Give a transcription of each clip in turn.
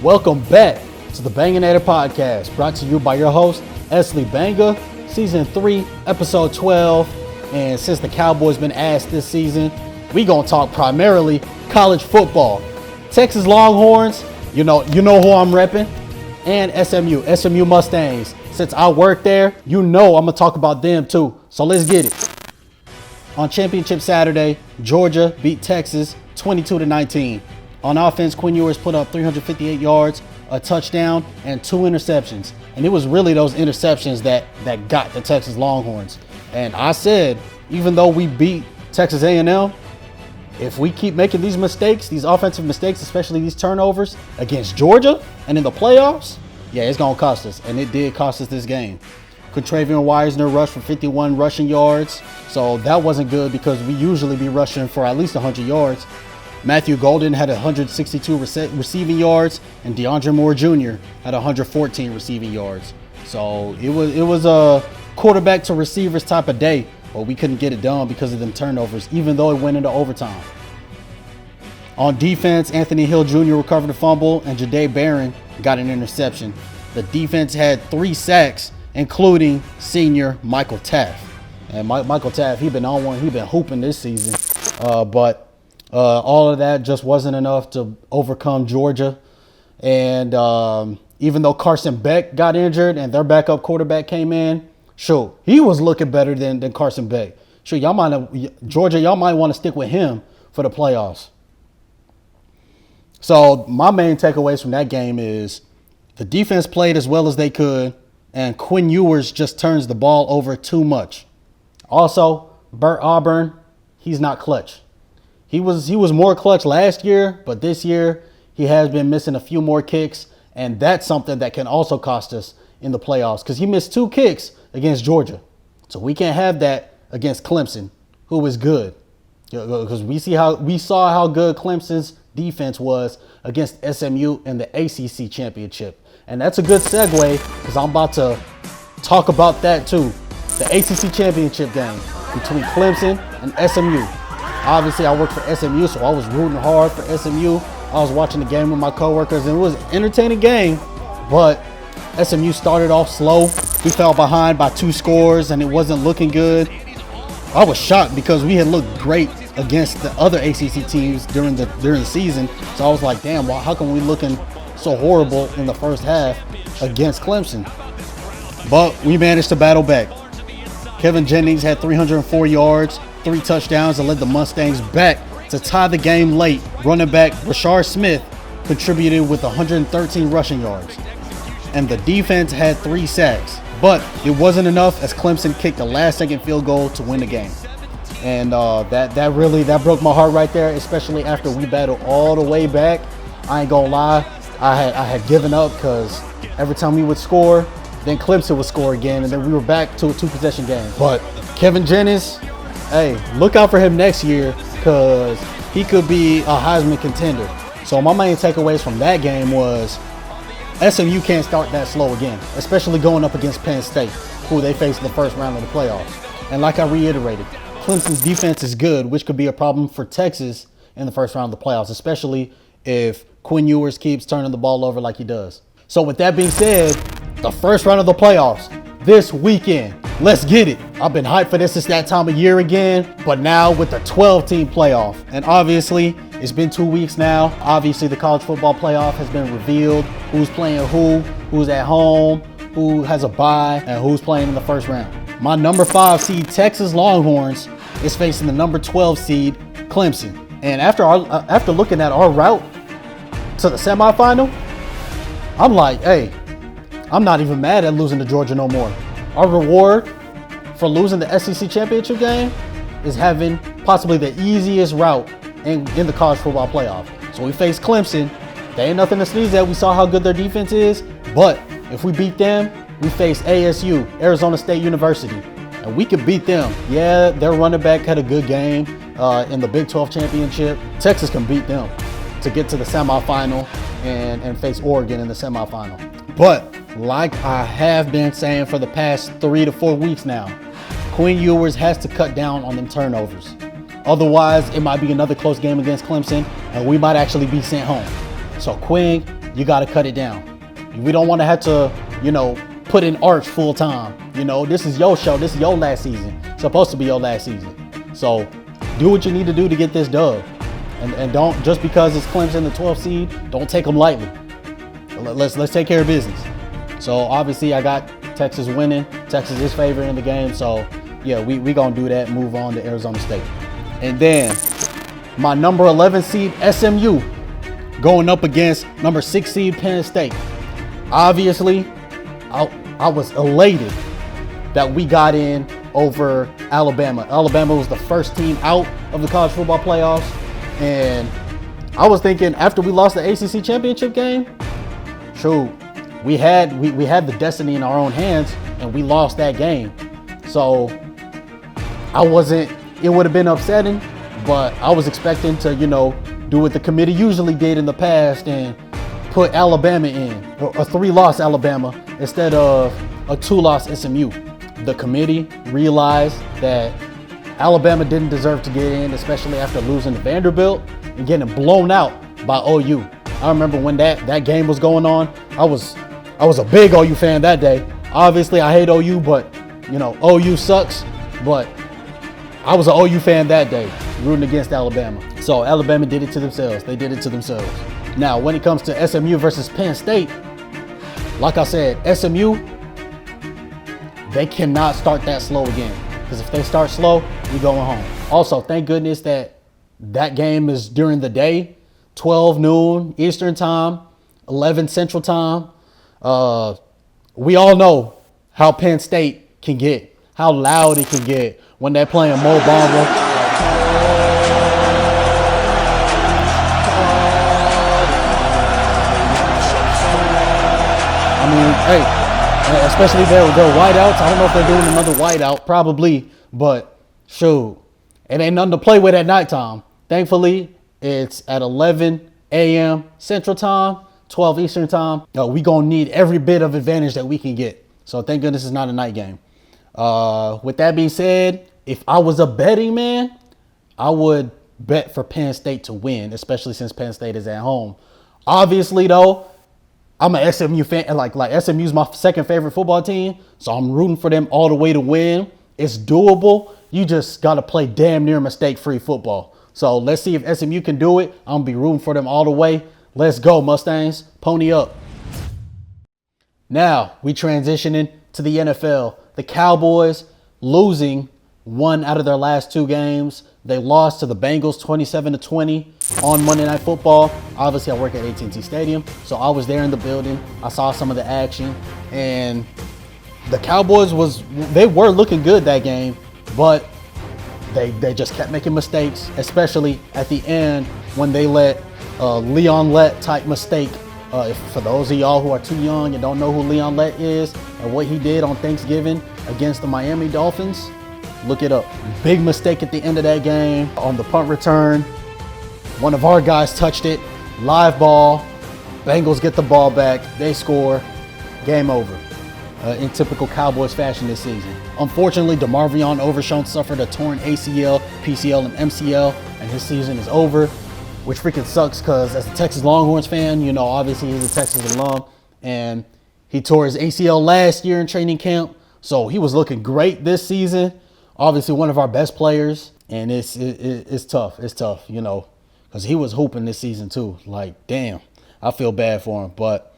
Welcome back to the Banganator podcast, brought to you by your host, Esley Banga, Season 3, Episode 12. And since the Cowboys been asked this season, we gonna talk primarily college football. Texas Longhorns, you know who I'm repping, and SMU Mustangs. Since I work there, I'm gonna talk about them too. So let's get it. On Championship Saturday, Georgia beat Texas 22-19. On offense, Quinn Ewers put up 358 yards, a touchdown, and 2 interceptions. And it was really those interceptions that got the Texas Longhorns. And I said, even though we beat Texas A&M, if we keep making these mistakes, these offensive mistakes, especially these turnovers against Georgia and in the playoffs, yeah, it's going to cost us. And it did cost us this game. Contravian Wiesner rushed for 51 rushing yards. So that wasn't good because we usually be rushing for at least 100 yards. Matthew Golden had 162 receiving yards, and DeAndre Moore Jr. had 114 receiving yards. So it was a quarterback to receivers type of day, but we couldn't get it done because of them turnovers, even though it went into overtime. On defense, Anthony Hill Jr. recovered a fumble, and Jahdae Barron got an interception. The defense had 3 sacks, including senior Michael Taft. And Michael Taft, he been on one. He been hooping this season, but all of that just wasn't enough to overcome Georgia. And even though Carson Beck got injured and their backup quarterback came in, sure, he was looking better than Carson Beck. Sure, y'all might want to stick with him for the playoffs. So my main takeaways from that game is the defense played as well as they could, and Quinn Ewers just turns the ball over too much. Also, Burt Auburn, he's not clutch. He was more clutch last year, but this year he has been missing a few more kicks, and that's something that can also cost us in the playoffs because he missed 2 kicks against Georgia. So we can't have that against Clemson, who is good. Because we saw how good Clemson's defense was against SMU in the ACC championship. And that's a good segue because I'm about to talk about that too. The ACC championship game between Clemson and SMU. Obviously, I worked for SMU, so I was rooting hard for SMU. I was watching the game with my coworkers, and it was an entertaining game, but SMU started off slow. We fell behind by 2 scores, and it wasn't looking good. I was shocked because we had looked great against the other ACC teams during the season. So I was like, damn, well, how come we looking so horrible in the first half against Clemson? But we managed to battle back. Kevin Jennings had 304 yards, 3 touchdowns, and led the Mustangs back to tie the game late. Running back Rashard Smith contributed with 113 rushing yards. And the defense had 3 sacks. But it wasn't enough as Clemson kicked the last-second field goal to win the game. And that broke my heart right there, especially after we battled all the way back. I ain't gonna lie, I had given up because every time we would score, then Clemson would score again, and then we were back to a 2-possession game. But Kevin Jennings, hey, look out for him next year because he could be a Heisman contender. So my main takeaways from that game was SMU can't start that slow again, especially going up against Penn State, who they faced in the first round of the playoffs. And like I reiterated, Clemson's defense is good, which could be a problem for Texas in the first round of the playoffs, especially if Quinn Ewers keeps turning the ball over like he does. So with that being said, the first round of the playoffs this weekend. Let's get it. I've been hyped for this since that time of year again, but now with the 12-team playoff. And obviously, it's been 2 weeks now. Obviously, the college football playoff has been revealed. Who's playing who's at home, who has a bye, and who's playing in the first round. My number 5 seed Texas Longhorns is facing the number 12 seed Clemson. And after looking at our route to the semifinal, I'm like, hey, I'm not even mad at losing to Georgia no more. Our reward for losing the SEC championship game is having possibly the easiest route in the college football playoff. So we face Clemson. They ain't nothing to sneeze at. We saw how good their defense is. But if we beat them, we face ASU, Arizona State University. And we could beat them. Yeah, their running back had a good game in the Big 12 championship. Texas can beat them to get to the semifinal and face Oregon in the semifinal. But like I have been saying for the past 3 to 4 weeks now, Quinn Ewers has to cut down on them turnovers. Otherwise, it might be another close game against Clemson, and we might actually be sent home. So Quinn, you got to cut it down. We don't want to have to, put in Arch full time. This is your show. This is your last season. It's supposed to be your last season. So do what you need to do to get this dub. And don't, just because it's Clemson, the 12th seed, don't take them lightly. Let's take care of business. So obviously I got Texas winning. Texas is favored in the game. So yeah, we gonna do that. Move on to Arizona State. And then my number 11 seed SMU going up against number 6 seed Penn State. Obviously, I was elated that we got in over Alabama. Alabama was the first team out of the college football playoffs. And I was thinking after we lost the ACC championship game, shoot, we had the destiny in our own hands and we lost that game. So it would have been upsetting, but I was expecting to, do what the committee usually did in the past and put Alabama in, a 3-loss Alabama instead of a 2-loss SMU. The committee realized that Alabama didn't deserve to get in, especially after losing to Vanderbilt and getting blown out by OU. I remember when that game was going on, I was a big OU fan that day. Obviously, I hate OU, but, OU sucks. But I was an OU fan that day, rooting against Alabama. So Alabama did it to themselves. They did it to themselves. Now, when it comes to SMU versus Penn State, like I said, SMU, they cannot start that slow again. Because if they start slow, we going home. Also, thank goodness that game is during the day, 12 noon Eastern time, 11 Central time. We all know how Penn State can get, how loud it can get when they're playing Mo Bamba. I mean, hey, especially their whiteouts. I don't know if they're doing another whiteout, probably, but shoot, it ain't nothing to play with at nighttime. Thankfully, it's at 11 a.m. Central time, 12 Eastern time. We gonna need every bit of advantage that we can get. So thank goodness it's not a night game. With that being said, if I was a betting man, I would bet for Penn State to win, especially since Penn State is at home. Obviously, though, I'm an SMU fan. Like SMU's my second favorite football team, so I'm rooting for them all the way to win. It's doable. You just got to play damn near mistake-free football. So let's see if SMU can do it. I'm going to be rooting for them all the way. Let's go, Mustangs. Pony up. Now we transitioning to the NFL. The Cowboys losing 1 out of their last 2 games. They lost to the Bengals 27-20 on Monday Night Football. Obviously, I work at AT&T Stadium, so I was there in the building. I saw some of the action, and the Cowboys they were looking good that game, but they just kept making mistakes, especially at the end when they let Leon Lett type mistake. For those of y'all who are too young and don't know who Leon Lett is and what he did on Thanksgiving against the Miami Dolphins, look it up. Big mistake at the end of that game on the punt return. One of our guys touched it. Live ball. Bengals get the ball back. They score. Game over. In typical Cowboys fashion this season. Unfortunately, DeMarvion Overshown suffered a torn ACL, PCL, and MCL, and his season is over, which freaking sucks because as a Texas Longhorns fan, obviously he's a Texas alum, and he tore his ACL last year in training camp, so he was looking great this season. Obviously one of our best players, and it's tough. It's tough, because he was hooping this season too. Like, damn, I feel bad for him. But,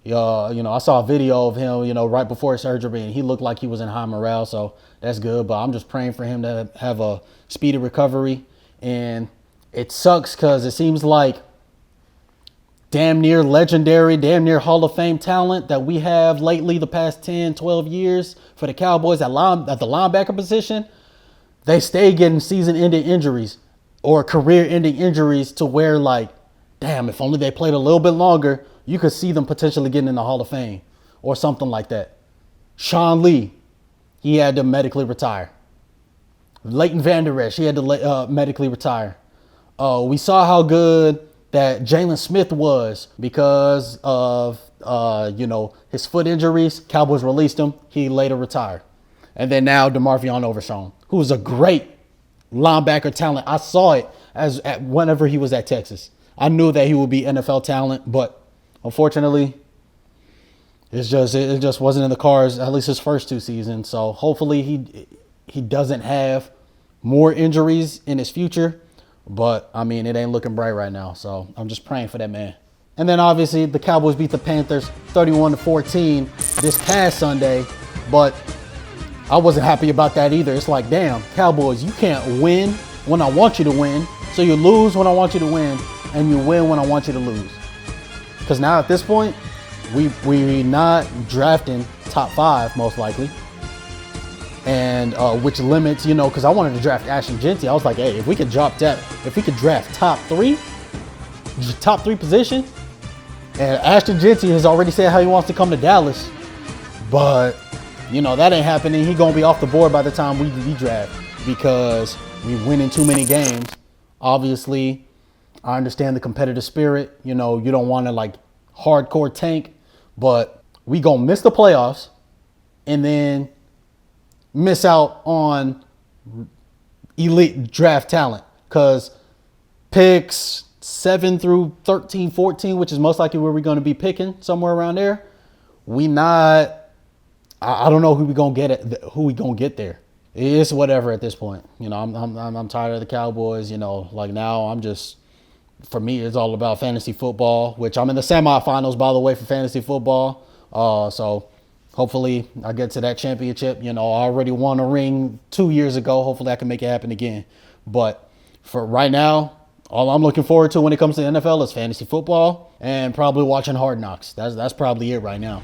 I saw a video of him, right before his surgery, and he looked like he was in high morale, so that's good. But I'm just praying for him to have a speedy recovery. And it sucks because it seems like damn near legendary, damn near Hall of Fame talent that we have lately the past 10, 12 years for the Cowboys at the linebacker position, they stay getting season-ending injuries or career-ending injuries to where, like, damn, if only they played a little bit longer, you could see them potentially getting in the Hall of Fame or something like that. Sean Lee, he had to medically retire. Leighton Vander Esch, he had to medically retire. We saw how good that Jalen Smith was because of, his foot injuries. Cowboys released him. He later retired. And then now DeMarvion Overshown, who was a great linebacker talent. I saw it whenever he was at Texas. I knew that he would be NFL talent, but unfortunately, it just wasn't in the cards, at least his first 2 seasons. So hopefully he doesn't have more injuries in his future. But, I mean, it ain't looking bright right now. So I'm just praying for that man. And then, obviously, the Cowboys beat the Panthers 31-14 this past Sunday. But I wasn't happy about that either. It's like, damn, Cowboys, you can't win when I want you to win. So you lose when I want you to win. And you win when I want you to lose. Because now at this point, we not drafting top 5, most likely. And which limits, because I wanted to draft Ashton Jeanty. I was like, hey, if we could draft top 3 position, and Ashton Jeanty has already said how he wants to come to Dallas, but that ain't happening. He gonna be off the board by the time we draft because we winning too many games. Obviously, I understand the competitive spirit. You don't want to like hardcore tank, but we gonna miss the playoffs, and then miss out on elite draft talent because picks 7 through 13, 14, which is most likely where we're going to be picking, somewhere around there. I don't know who we gonna get there. It's whatever at this point. I'm tired of the Cowboys. Like now for me, it's all about fantasy football, which I'm in the semifinals, by the way, for fantasy football. So hopefully I get to that championship. I already won a ring 2 years ago. Hopefully I can make it happen again. But for right now, all I'm looking forward to when it comes to the NFL is fantasy football and probably watching Hard Knocks. That's probably it right now.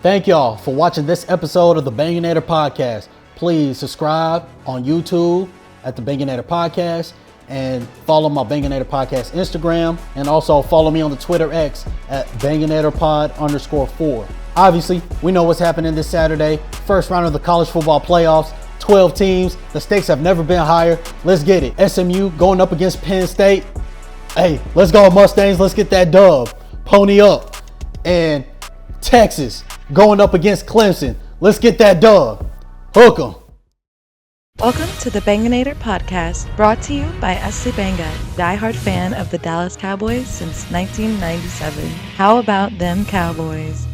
Thank y'all for watching this episode of the Banganator Podcast. Please subscribe on YouTube at the Banganator Podcast and follow my Banganator Podcast Instagram, and also follow me on the Twitter X at BanganatorPod_4. Obviously, we know what's happening this Saturday. First round of the college football playoffs. 12 teams. The stakes have never been higher. Let's get it. SMU going up against Penn State. Hey, let's go Mustangs. Let's get that dub. Pony up. And Texas going up against Clemson. Let's get that dub. Hook 'em. Welcome to the Banganator Podcast, brought to you by SC Banga, diehard fan of the Dallas Cowboys since 1997. How about them Cowboys?